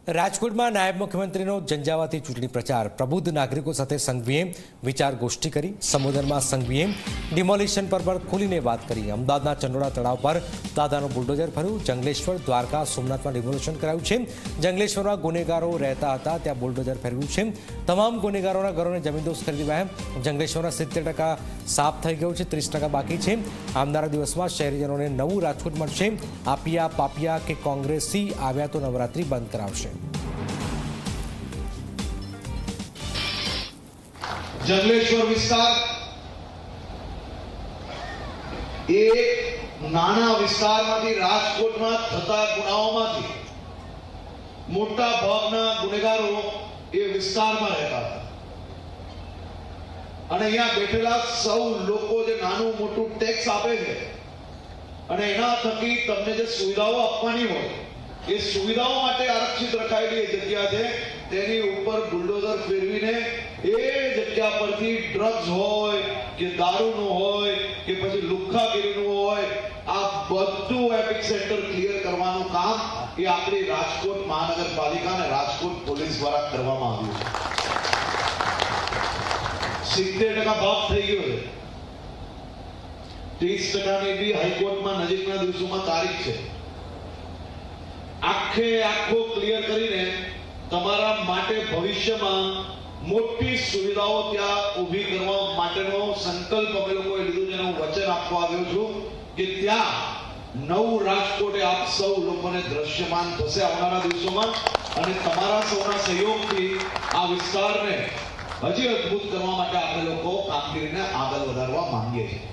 રાજકોટમાં નાયબ મુખ્યમંત્રીનો ઝંઝાવાતી ચૂંટણી પ્રચાર પ્રબુદ્ધ નાગરિકો સાથે સંઘવીએ વિચાર ગોષ્ઠી કરી। સંબોધનમાં સંઘવીએ ડિમોલિશન પર ખુલીને વાત કરી। અમદાવાદના ચંડોળા તળાવ પર દાદાનું બુલડોઝર ફર્યું। જંગલેશ્વર, દ્વારકા, સોમનાથમાં ડિમોલિશન કરાયું છે। જંગલેશ્વરમાં ગુનેગારો રહેતા હતા ત્યાં બુલડોઝર ફેરવ્યું છે। તમામ ગુનેગારોના ઘરોને જમીનદોસ્ત કરી દેવાયા। જંગલેશ્વરના 70% સાફ થઈ ગયું છે, 30% બાકી છે। આવનારા દિવસમાં શહેરીજનોને નવું રાજકોટ મળશે। આપિયા પાપિયા કે કોંગ્રેસી આવ્યા તો નવરાત્રી બંધ કરાવશે। જંગલેશ્વર વિસ્તાર એક નાના વિસ્તારમાંથી રાજકોટમાં થતા ગુનાઓમાંથી મોટા ભાગના ગુનેગારો એ વિસ્તારમાં રહેતા હતા અને અહીંયા બેઠેલા સૌ લોકો જે નાનું મોટું ટેક્સ આપે છે અને એના થકી તમને જે સુવિધાઓ આપવાની હોય એ સુવિધાઓ માટે આરક્ષિત રખાયેલી જગ્યા છે તેની ઉપર બુલડોઝર ફેરવીને એ જગ્યા પરથી ડ્રગ્સ હોય કે દારૂનું હોય કે પછી લુખ્ખાગીરીનું હોય આ બધું એપિક સેન્ટર ક્લિયર કરવાનું કામ એ આપણી રાજકોટ મહાનગરપાલિકા અને રાજકોટ પોલીસ દ્વારા કરવામાં આવ્યું છે। 70% ભાગ થઈ ગયો છે। 30%ની બી હાઈકોર્ટમાં નજીકના દિવસોમાં તારીખ છે। આખો ક્લિયર કરીને તમારા માટે ભવિષ્યમાં મોટી સુવિધાઓ ત્યાં ઊભી કરવા માટેનો સંકલ્પ અમે લોકોએ લીધું છે અને હું વચન આપવા આવ્યો છું કે ત્યાં નવું રાજકોટે આપ સૌ લોકોને દ્રશ્યમાન થશે આવનારા દિવસોમાં અને તમારા સૌના સહયોગથી આ વિસ્તારને હજી અદ્ભુત કરવા માટે આપણે લોકો કામગીરીને આગળ વધારવા માંગીએ છીએ।